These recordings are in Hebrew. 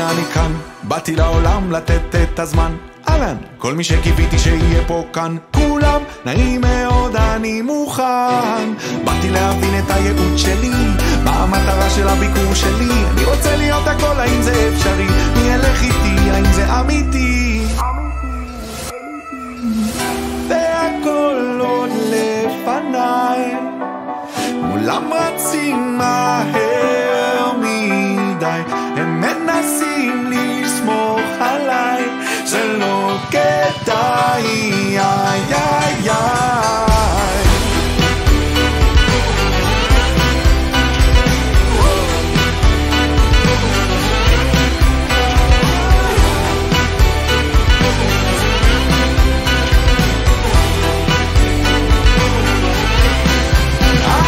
הנה אני כאן, באתי לעולם לתת את הזמן. אהלן, כל מי שקיוויתי שיהיה פה כאן, כולם נעים מאוד, אני מוכן. באתי להבין את הייעוד שלי, מה המטרה של הביקור שלי. אני רוצה להיות הכל, האם זה אפשרי? מי ילך איתי, האם זה אמיתי? והכל עוד לפניי, מולם רצים מהר מדי, הם מנסים לסמוך עליי, זה לא כדאי, איי איי איי.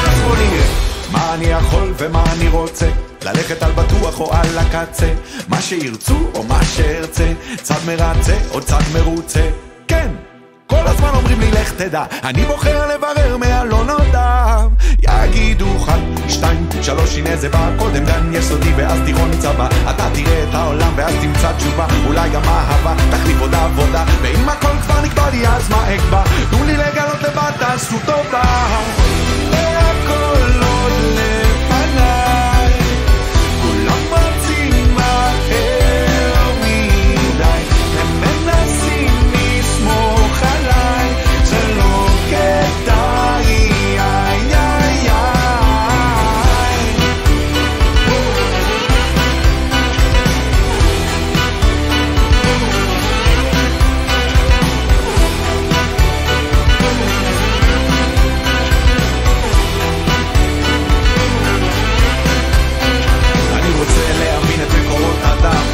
אז בוא נראה מה אני יכול ומה אני רוצה, ללכת על בטוח או על הקצה, מה שירצו או מה שארצה, צד מרצה או צד מרוצה. כן, כל הזמן אומרים לי לך תדע, אני בוחר לברר מהלא נודע. יגידו 1, 2, 3, הנה זה בא, קודם גן יסודי ואז תיכון צבא. אתה תראה את העולם ואז תמצא תשובה, אולי גם אהבה תחליף עוד עבודה. ואם הכל כבר נקבע לי אז מה אקבע, תנו לי לגלות לבד, תעשו טובה. והכל עוד לפניי, כולם רצים מהר מדי, הם מנסים לסמוך עליי, זה לא כדאי, איי איי איי.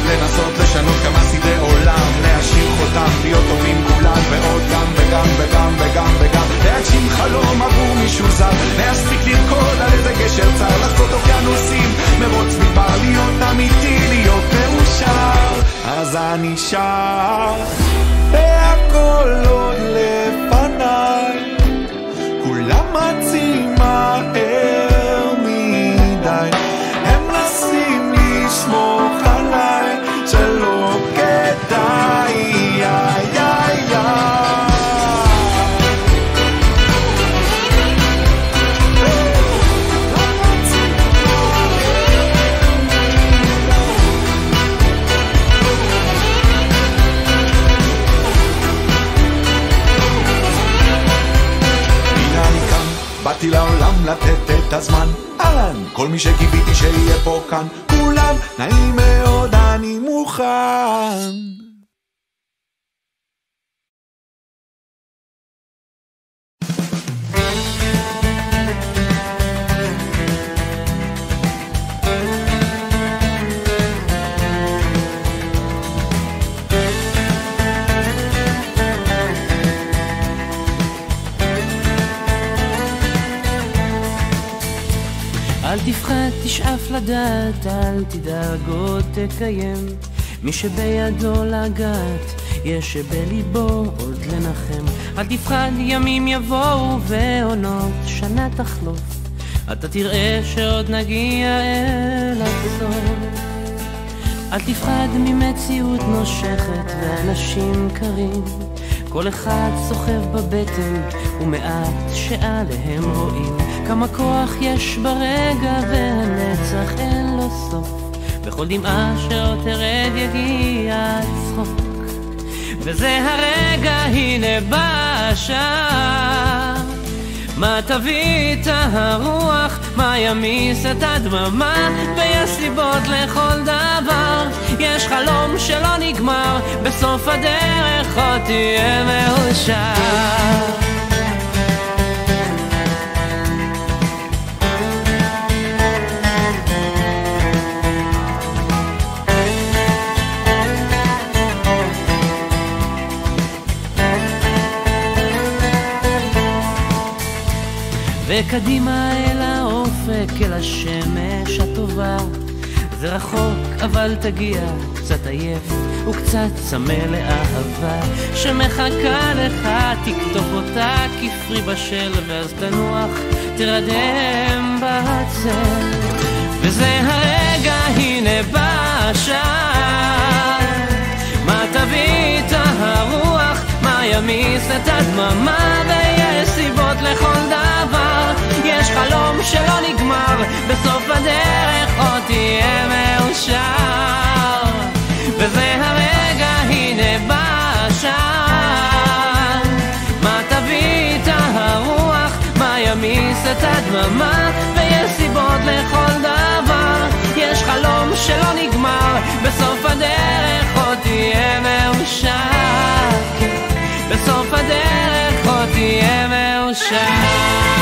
לנסות לשנות כמה סדרי עולם, להשאיר חותם, להיות טובים כולם, ועוד גם וגם וגם וגם וגם, להגשים חלום עבור מישהו זר, להספיק לרקוד על איזה גשר צר, לחצות אוקיינוסים, מרוץ מדבר, להיות אמיתי, להיות מאושר. אז אני שר, והכל עוד לפניי, כולם רצים מהר מדי, הם נסים לשמוך עליי, זה לא כדאי, איי איי איי. הנה אני כאן, באתי לעולם לתת את הזמן. אהלן, כל מי שקיוויתי שיהיה פה כאן, כולם נעים מאוד, אני מוכן. אל תפחד, תשאף לדעת, אל תדאג או תקיים, מי שבידו לגעת, יש שבליבו עוד לנחם. אל תפחד, ימים יבואו ועונות שנה תחלוף, אתה תראה שעוד נגיע אל הסוף. אל תפחד ממציאות נושכת ואנשים קרים, כל אחד סוחב בבטן ומעט שעליהם רואים, כמה כוח יש ברגע והנצח אין לו סוף, בכל דמעה שעוד תרד יגיע הצחוק, וזה הרגע הנה בשעה, מה תביא את הרוח, מה ימיס את הדממה, ויש סיבות לכל דבר, יש חלום שלא נגמר, בסוף הדרך עוד תהיה מאושר. וקדימה אל האופק, אל השמש הטובה, זה רחוק אבל תגיע, קצת עייף וקצת צמא לאהבה שמחכה לך, תקטוף אותה כפרי בשל, ואז תנוח, תרדם בצל, וזה הרגע הנה בשעה, ימיס את הדממה ויש סיבות לכל דבר. יש חלום שלא נגמר, בסוף הדרך עוד תהיה מאושר. וזה הרגע, הנה בא השער. מה תביא את הרוח, מה ימיס את הדממה, ויש סיבות לכל דבר. יש חלום שלא נגמר, בסוף הדרך עוד תהיה מאושר. בסוף הדרך עוד תהיה מאושר.